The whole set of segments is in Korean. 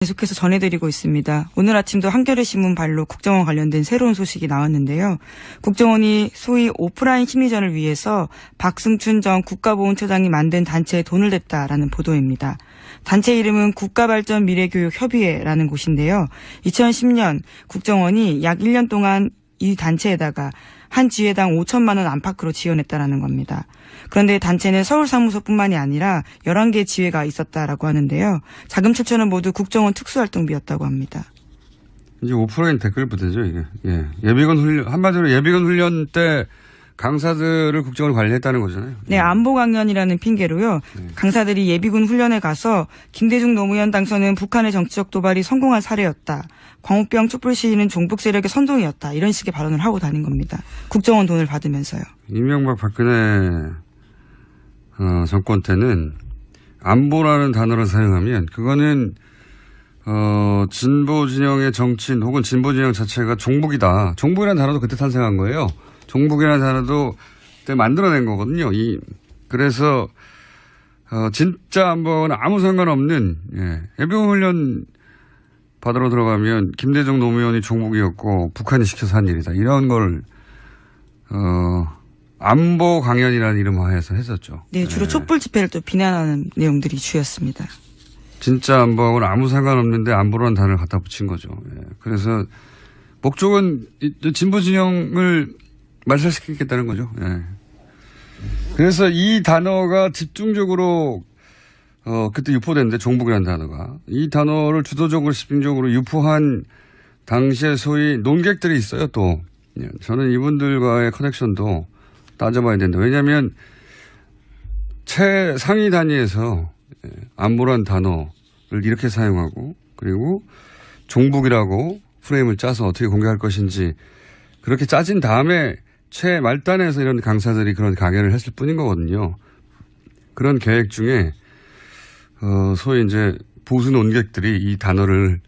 계속해서 전해드리고 있습니다. 오늘 아침도 한겨레 신문 발로 국정원 관련된 새로운 소식이 나왔는데요. 국정원이 소위 오프라인 심리전을 위해서 박승춘 전 국가보훈처장이 만든 단체에 돈을 냈다라는 보도입니다. 단체 이름은 국가발전미래교육협의회라는 곳인데요. 2010년 국정원이 약 1년 동안 이 단체에다가 한 지회당 5천만 원 안팎으로 지원했다라는 겁니다. 그런데 단체는 서울 사무소뿐만이 아니라 11개 지회가 있었다라고 하는데요. 자금 출처는 모두 국정원 특수활동비였다고 합니다. 이제 오프라인 댓글 부대죠, 이게. 예. 예비군 훈련, 한마디로 예비군 훈련 때 강사들을 국정원이 관리했다는 거잖아요. 네, 안보 강연이라는 핑계로요. 강사들이 예비군 훈련에 가서 김대중 노무현 당선은 북한의 정치적 도발이 성공한 사례였다. 광우병 촛불 시위는 종북 세력의 선동이었다. 이런 식의 발언을 하고 다닌 겁니다. 국정원 돈을 받으면서요. 이명박 박근혜 정권 때는 안보라는 단어를 사용하면 그거는 진보 진영의 정치인 혹은 진보 진영 자체가 종북이다. 종북이라는 단어도 그때 탄생한 거예요. 종북이라는 단어도 그때 만들어낸 거거든요. 그래서 진짜 안보와는 아무 상관없는 예비군 훈련 받으러 들어가면 김대중 노무현이 종북이었고 북한이 시켜서 한 일이다. 이런 걸 안보 강연이라는 이름하에서 했었죠. 네, 주로 촛불 집회를 또 비난하는 내용들이 주였습니다. 진짜 안보하고는 아무 상관없는데 안보라는 단어를 갖다 붙인 거죠. 그래서 목적은 진보 진영을 말살시키겠다는 거죠. 그래서 이 단어가 집중적으로 그때 유포됐는데 종북이라는 단어가 이 단어를 주도적으로 집중적으로 유포한 당시에 소위 논객들이 있어요. 또 저는 이분들과의 커넥션도 따져봐야 된다. 왜냐하면 최상위 단위에서 안보란 단어를 이렇게 사용하고 그리고 종북이라고 프레임을 짜서 어떻게 공개할 것인지 그렇게 짜진 다음에 최말단에서 이런 강사들이 그런 강연을 했을 뿐인 거거든요. 그런 계획 중에 소위 이제 보수 논객들이 이 단어를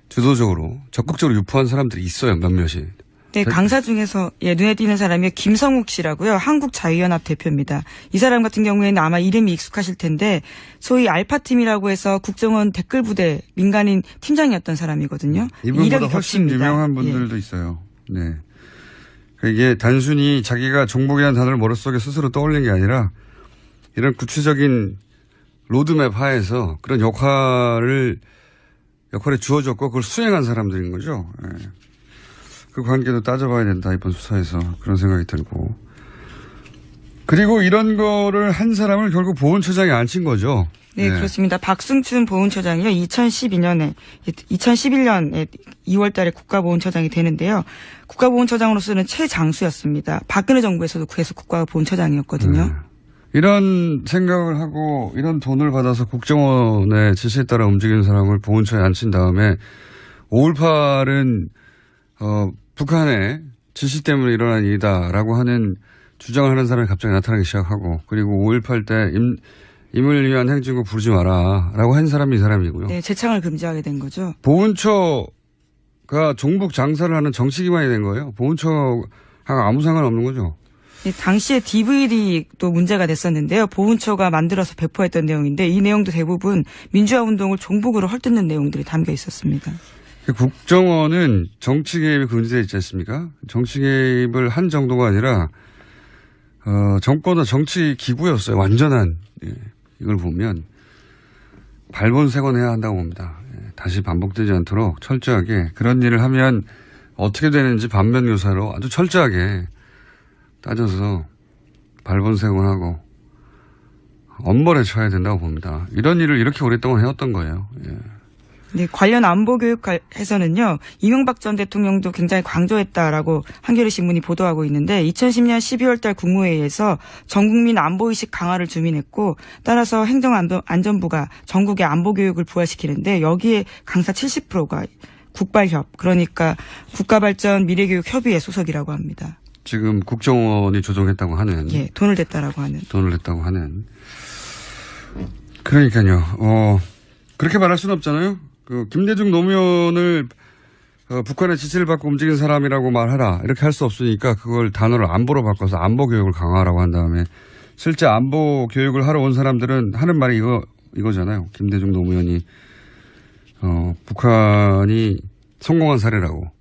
주도적으로 적극적으로 유포한 사람들이 있어요. 몇몇이. 네, 강사 중에서 눈에 띄는 사람이 김성욱 씨라고요. 한국자유연합 대표입니다. 이 사람 같은 경우에는 아마 이름이 익숙하실 텐데 소위 알파팀이라고 해서 국정원 댓글부대 민간인 팀장이었던 사람이거든요. 이분보다 훨씬 유명한 분들도 있어요. 네. 이게 단순히 자기가 종북이라는 단어를 머릿속에 스스로 떠올린 게 아니라 이런 구체적인 로드맵 하에서 그런 역할에 주어졌고 그걸 수행한 사람들인 거죠. 그 관계도 따져봐야 된다. 이번 수사에서 그런 생각이 들고. 그리고 이런 거를 한 사람을 결국 보훈처장에 앉힌 거죠. 네, 그렇습니다. 박승춘 보훈처장이요. 2011년에 2월 달에 국가보훈처장이 되는데요. 국가보훈처장으로서는 최장수였습니다. 박근혜 정부에서도 계속 국가보훈처장이었거든요. 이런 생각을 하고 이런 돈을 받아서 국정원의 지시에 따라 움직이는 사람을 보훈처에 앉힌 다음에 5.18은 북한의 지시 때문에 일어난 일이다라고 하는 주장을 하는 사람이 갑자기 나타나기 시작하고 그리고 5.18 때 임을 위한 행진곡 부르지 마라라고 한 사람이 이 사람이고요. 네, 재창을 금지하게 된 거죠. 보훈처가 종북 장사를 하는 정치기관이 된 거예요. 보훈처하고 아무 상관없는 거죠. 네, 당시에 DVD도 문제가 됐었는데요. 보훈처가 만들어서 배포했던 내용인데 이 내용도 대부분 민주화 운동을 종북으로 헐뜯는 내용들이 담겨 있었습니다. 국정원은 정치 개입이 금지되어 있지 않습니까? 정치 개입을 한 정도가 아니라 정권은 정치 기구였어요. 완전한. 이걸 보면 발본색원해야 한다고 봅니다. 다시 반복되지 않도록 철저하게 그런 일을 하면 어떻게 되는지 반면교사로 아주 철저하게 따져서 발본색원하고 엄벌에 쳐야 된다고 봅니다. 이런 일을 이렇게 오랫동안 해왔던 거예요. 네, 관련 안보교육에서는요, 이명박 전 대통령도 굉장히 강조했다라고 한겨레 신문이 보도하고 있는데 2010년 12월 달 국무회의에서 전국민 안보의식 강화를 주민했고 따라서 행정안전부가 전국의 안보교육을 부활시키는데 여기에 강사 70%가 국발협, 그러니까 국가발전미래교육협의회 소속이라고 합니다. 지금 국정원이 조정했다고 하는. 예, 돈을 냈다고 하는. 그러니까요. 그렇게 말할 수는 없잖아요. 김대중 노무현을 북한의 지시를 받고 움직인 사람이라고 말하라. 이렇게 할 수 없으니까 그걸 단어를 안보로 바꿔서 안보 교육을 강화하라고 한 다음에 실제 안보 교육을 하러 온 사람들은 하는 말이 이거잖아요. 김대중 노무현이 북한이 성공한 사례라고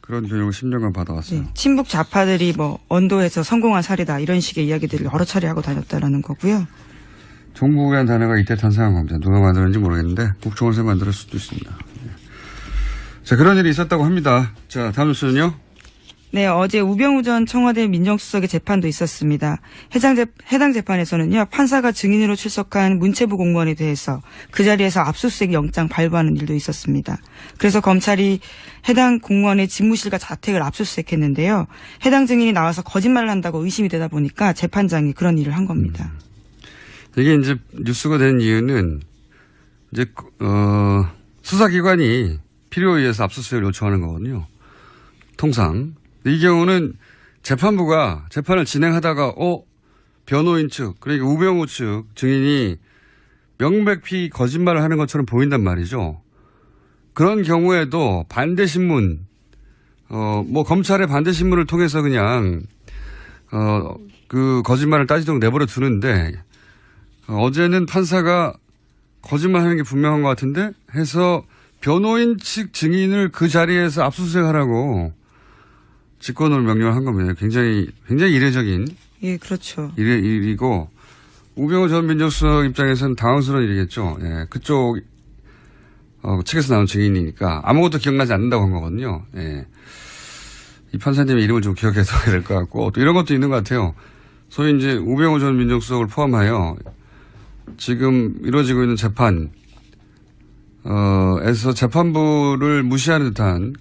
그런 교육을 10년간 받아왔어요. 네, 친북 좌파들이 뭐 언도에서 성공한 사례다 이런 식의 이야기들을 여러 차례 하고 다녔다라는 거고요. 종북이라는 단어가 이때 탄생한 겁니다. 누가 만들었는지 모르겠는데 국정원에서 만들었을 수도 있습니다. 자, 그런 일이 있었다고 합니다. 자, 다음 뉴스는요. 네, 어제 우병우 전 청와대 민정수석의 재판도 있었습니다. 해당 재판에서는요, 판사가 증인으로 출석한 문체부 공무원에 대해서 그 자리에서 압수수색 영장 발부하는 일도 있었습니다. 그래서 검찰이 해당 공무원의 집무실과 자택을 압수수색했는데요. 해당 증인이 나와서 거짓말을 한다고 의심이 되다 보니까 재판장이 그런 일을 한 겁니다. 이게 이제 뉴스가 된 이유는 이제 수사기관이 필요에 의해서 압수수색을 요청하는 거거든요. 통상. 이 경우는 재판부가 재판을 진행하다가 변호인 측 그러니까 우병우 측 증인이 명백히 거짓말을 하는 것처럼 보인단 말이죠. 그런 경우에도 반대신문 검찰의 반대신문을 통해서 그냥 그 거짓말을 따지도록 내버려 두는데 어제는 판사가 거짓말하는 게 분명한 것 같은데 해서 변호인 측 증인을 그 자리에서 압수수색하라고 직권으로 명령을 한 겁니다. 굉장히 이례적인. 예, 그렇죠. 일이고, 우병우 전 민정수석 입장에서는 당황스러운 일이겠죠. 예, 그쪽, 측에서 나온 증인이니까 아무것도 기억나지 않는다고 한 거거든요. 예. 이 판사님의 이름을 좀 기억해둬야 될 것 같고, 또 이런 것도 있는 것 같아요. 소위 이제 우병우 전 민정수석을 포함하여 지금 이루어지고 있는 재판, 에서 재판부를 무시하는 듯한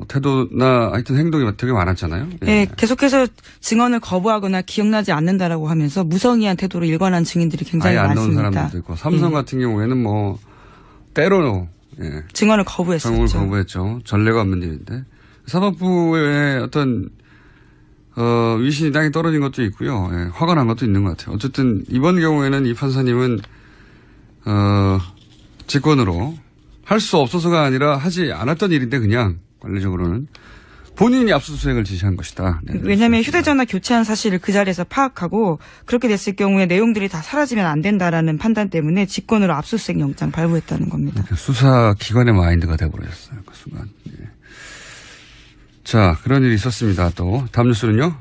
태도나 하여튼 행동이 되게 많았잖아요. 예. 네, 계속해서 증언을 거부하거나 기억나지 않는다라고 하면서 무성의한 태도로 일관한 증인들이 굉장히 아예 안 많습니다. 나온 사람들도 있고 삼성 같은 경우에는 때로는 증언을 거부했었죠. 증언을 거부했죠. 전례가 없는 일인데 사법부의 어떤 위신이 땅에 떨어진 것도 있고요. 예, 화가 난 것도 있는 것 같아요. 어쨌든 이번 경우에는 이 판사님은 직권으로 할 수 없어서가 아니라 하지 않았던 일인데 그냥 관례적으로는 본인이 압수수색을 지시한 것이다. 네, 왜냐하면 휴대전화 교체한 사실을 그 자리에서 파악하고 그렇게 됐을 경우에 내용들이 다 사라지면 안 된다라는 판단 때문에 직권으로 압수수색 영장 발부했다는 겁니다. 수사기관의 마인드가 돼버렸어요. 그 순간. 예. 자, 그런 일이 있었습니다. 또 다음 뉴스는요.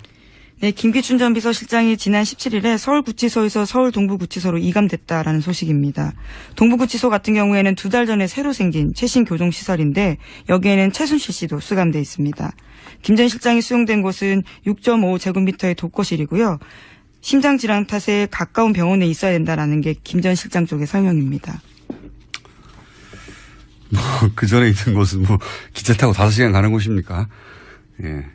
네, 김기춘 전 비서실장이 지난 17일에 서울구치소에서 서울 동부구치소로 이감됐다라는 소식입니다. 동부구치소 같은 경우에는 2달 전에 새로 생긴 최신 교정시설인데 여기에는 최순실 씨도 수감돼 있습니다. 김 전 실장이 수용된 곳은 6.5제곱미터의 독거실이고요. 심장질환 탓에 가까운 병원에 있어야 된다라는 게 김 전 실장 쪽의 설명입니다. 그 전에 있는 곳은 기차 타고 5시간 가는 곳입니까? 예.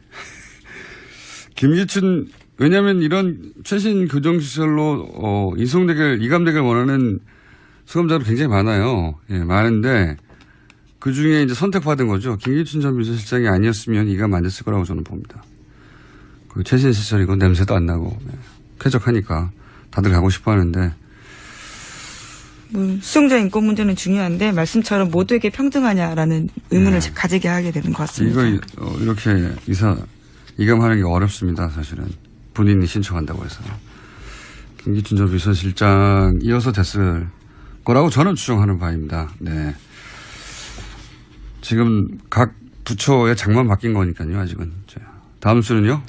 김기춘, 왜냐면 이런 최신 교정시설로, 이감되길 원하는 수감자도 굉장히 많아요. 예, 많은데, 그 중에 이제 선택받은 거죠. 김기춘 전 비서실장이 아니었으면 이감 안 됐을 거라고 저는 봅니다. 그 최신 시설이고 냄새도 안 나고, 쾌적하니까 다들 가고 싶어 하는데. 수용자 인권 문제는 중요한데, 말씀처럼 모두에게 평등하냐라는 의문을 가지게 하게 되는 것 같습니다. 이거, 이렇게 이감하는 게 어렵습니다, 사실은. 본인이 신청한다고 해서. 김기춘 전 비서실장 이어서 됐을 거라고 저는 추정하는 바입니다. 네. 지금 각 부처의 장만 바뀐 거니까요, 아직은. 자, 다음 수는요?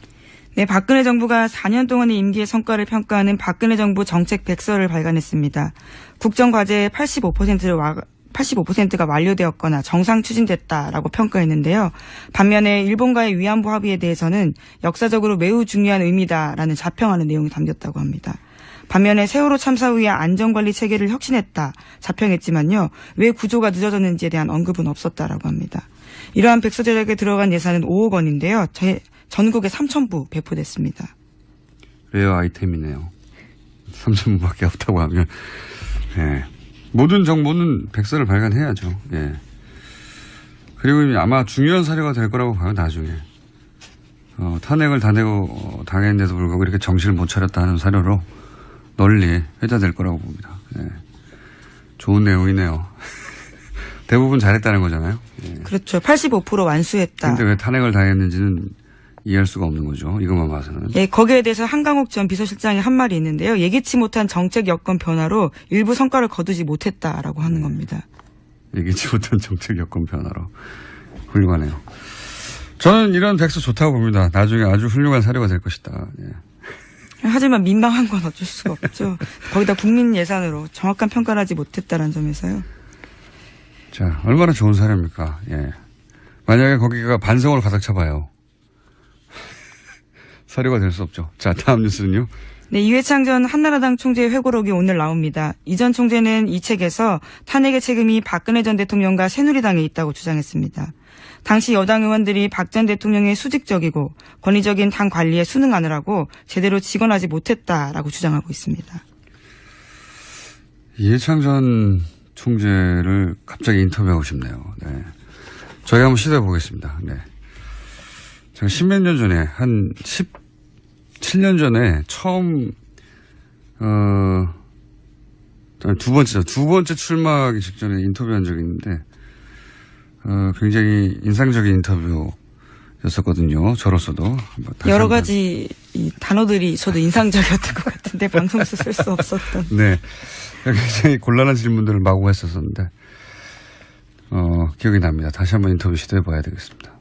네, 박근혜 정부가 4년 동안의 임기의 성과를 평가하는 박근혜 정부 정책 백서를 발간했습니다. 국정과제의 85%가 완료되었거나 정상 추진됐다라고 평가했는데요. 반면에 일본과의 위안부 합의에 대해서는 역사적으로 매우 중요한 의미다라는 자평하는 내용이 담겼다고 합니다. 반면에 세월호 참사 후에 안전관리 체계를 혁신했다 자평했지만요. 왜 구조가 늦어졌는지에 대한 언급은 없었다라고 합니다. 이러한 백서 제작에 들어간 예산은 5억 원인데요. 전국에 3,000부 배포됐습니다. 레어 아이템이네요. 3,000부밖에 없다고 하면. 예. 모든 정보는 백서를 발간해야죠. 예. 그리고 아마 중요한 사료가 될 거라고 봐요, 나중에. 탄핵을 당했는데도 불구하고 이렇게 정신을 못 차렸다 하는 사료로 널리 회자될 거라고 봅니다. 예. 좋은 내용이네요. 대부분 잘했다는 거잖아요. 예. 그렇죠. 85% 완수했다. 근데 왜 탄핵을 당했는지는 이해할 수가 없는 거죠. 이것만 봐서는. 예, 거기에 대해서 한강욱 전 비서실장이 한 말이 있는데요. 예기치 못한 정책 여건 변화로 일부 성과를 거두지 못했다라고 하는 겁니다. 예기치 못한 정책 여건 변화로. 훌륭하네요. 저는 이런 백서 좋다고 봅니다. 나중에 아주 훌륭한 사료가 될 것이다. 예. 하지만 민망한 건 어쩔 수가 없죠. 거기다 국민 예산으로 정확한 평가를 하지 못했다는 점에서요. 자, 얼마나 좋은 사례입니까? 예. 만약에 거기가 반성으로 가득 차봐요. 사료가 될 수 없죠. 자, 다음 뉴스는요. 네, 이회창 전 한나라당 총재의 회고록이 오늘 나옵니다. 이 전 총재는 이 책에서 탄핵의 책임이 박근혜 전 대통령과 새누리당에 있다고 주장했습니다. 당시 여당 의원들이 박 전 대통령의 수직적이고 권위적인 당 관리에 순응하느라고 제대로 직언하지 못했다라고 주장하고 있습니다. 이해창 전 총재를 갑자기 인터뷰하고 싶네요. 네. 저희 한번 시도해 보겠습니다. 네. 제가 십몇 년 전에, 한 17년 전에 처음, 두 번째 출마하기 직전에 인터뷰한 적이 있는데, 굉장히 인상적인 인터뷰였었거든요. 저로서도. 여러 가지 이 단어들이 저도 인상적이었던 것 같은데 방송에서 쓸 수 없었던. 네. 굉장히 곤란한 질문들을 마구 했었었는데, 기억이 납니다. 다시 한번 인터뷰 시도해 봐야 되겠습니다.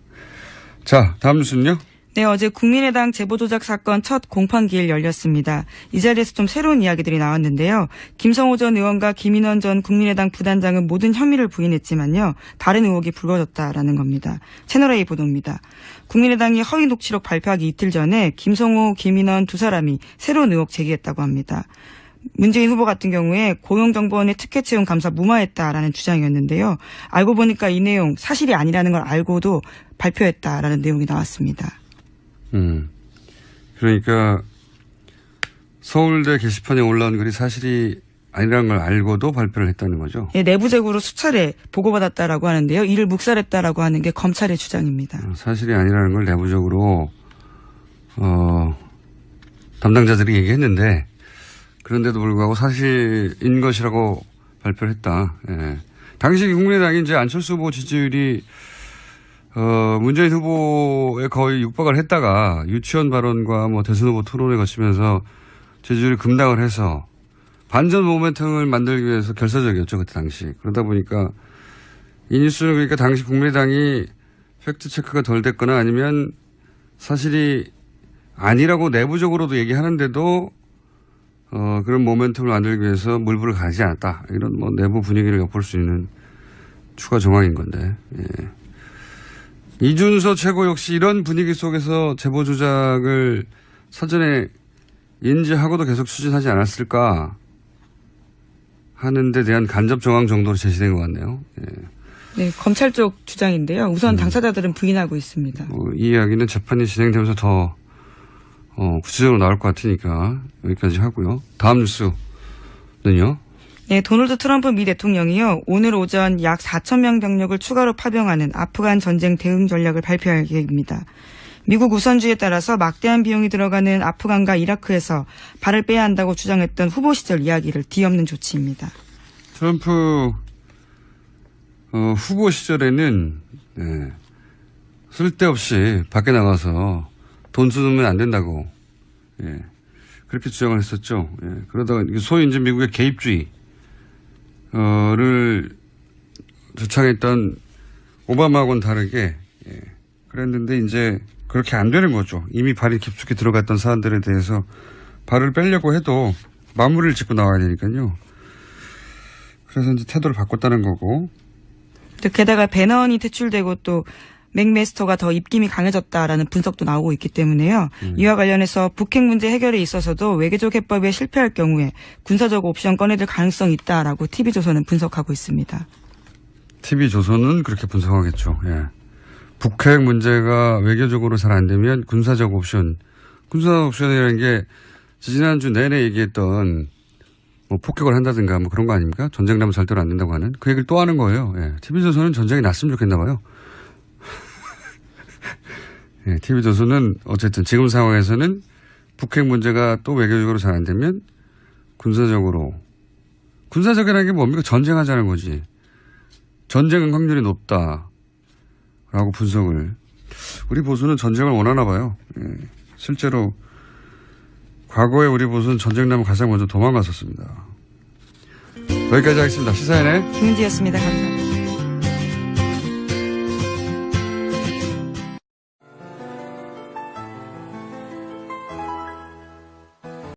자, 다음 뉴스는요? 네, 어제 국민의당 제보조작 사건 첫 공판기일 열렸습니다. 이 자리에서 좀 새로운 이야기들이 나왔는데요. 김성호 전 의원과 김인원 전 국민의당 부단장은 모든 혐의를 부인했지만요. 다른 의혹이 불거졌다라는 겁니다. 채널A 보도입니다. 국민의당이 허위 녹취록 발표하기 이틀 전에 김성호, 김인원 두 사람이 새로운 의혹 제기했다고 합니다. 문재인 후보 같은 경우에 고용정보원의 특혜 채용 감사 무마했다라는 주장이었는데요. 알고 보니까 이 내용 사실이 아니라는 걸 알고도 발표했다라는 내용이 나왔습니다. 그러니까 서울대 게시판에 올라온 글이 사실이 아니라는 걸 알고도 발표를 했다는 거죠. 예, 내부적으로 수차례 보고받았다라고 하는데요. 이를 묵살했다라고 하는 게 검찰의 주장입니다. 사실이 아니라는 걸 내부적으로 담당자들이 얘기했는데 그런데도 불구하고 사실인 것이라고 발표를 했다. 예. 당시 국민의당이 이제 안철수 후보 지지율이 문재인 후보에 거의 육박을 했다가 유치원 발언과 뭐 대선 후보 토론을 거치면서 지지율이 급락을 해서 반전 모멘텀을 만들기 위해서 결사적이었죠. 그때 당시. 그러다 보니까 이 뉴스는 그러니까 당시 국민의당이 팩트체크가 덜 됐거나 아니면 사실이 아니라고 내부적으로도 얘기하는데도 그런 모멘텀을 만들기 위해서 물불을 가지 않았다. 이런 뭐 내부 분위기를 엿볼 수 있는 추가 정황인 건데. 예. 이준서 최고 역시 이런 분위기 속에서 제보 조작을 사전에 인지하고도 계속 추진하지 않았을까 하는 데 대한 간접 정황 정도로 제시된 것 같네요. 예. 네, 검찰 쪽 주장인데요. 우선 당사자들은 부인하고 있습니다. 이 이야기는 재판이 진행되면서 더 구체적으로 나올 것 같으니까 여기까지 하고요. 다음 뉴스는요. 네, 도널드 트럼프 미 대통령이요. 오늘 오전 약 4,000명 병력을 추가로 파병하는 아프간 전쟁 대응 전략을 발표할 계획입니다. 미국 우선주의에 따라서 막대한 비용이 들어가는 아프간과 이라크에서 발을 빼야 한다고 주장했던 후보 시절 이야기를 뒤엎는 조치입니다. 트럼프 후보 시절에는 쓸데없이 밖에 나가서 돈 쓰면 안 된다고 그렇게 주장을 했었죠. 그러다가 소위 이제 미국의 개입주의 를 주창했던 오바마하고는 다르게 그랬는데 이제 그렇게 안 되는 거죠. 이미 발이 깊숙이 들어갔던 사안들에 대해서 발을 빼려고 해도 마무리를 짓고 나와야 되니까요. 그래서 이제 태도를 바꿨다는 거고. 게다가 배너언이 퇴출되고 또 맥메스터가 더 입김이 강해졌다라는 분석도 나오고 있기 때문에요. 이와 관련해서 북핵 문제 해결에 있어서도 외교적 해법에 실패할 경우에 군사적 옵션 꺼내들 가능성이 있다라고 TV조선은 분석하고 있습니다. TV조선은 그렇게 분석하겠죠. 예. 북핵 문제가 외교적으로 잘 안 되면 군사적 옵션이라는 게 지난주 내내 얘기했던 뭐 폭격을 한다든가 뭐 그런 거 아닙니까? 전쟁 나면 절대로 안 된다고 하는 그 얘기를 또 하는 거예요. 예. TV조선은 전쟁이 났으면 좋겠나 봐요. 예, TV조선은 어쨌든 지금 상황에서는 북핵 문제가 또 외교적으로 잘 안 되면 군사적이라는 게 뭡니까? 전쟁하자는 거지. 전쟁은 확률이 높다라고 분석을 우리 보수는 전쟁을 원하나 봐요. 예. 실제로 과거에 우리 보수는 전쟁 나면 가장 먼저 도망갔었습니다. 여기까지 하겠습니다. 시사인의 김은지였습니다. 감사합니다.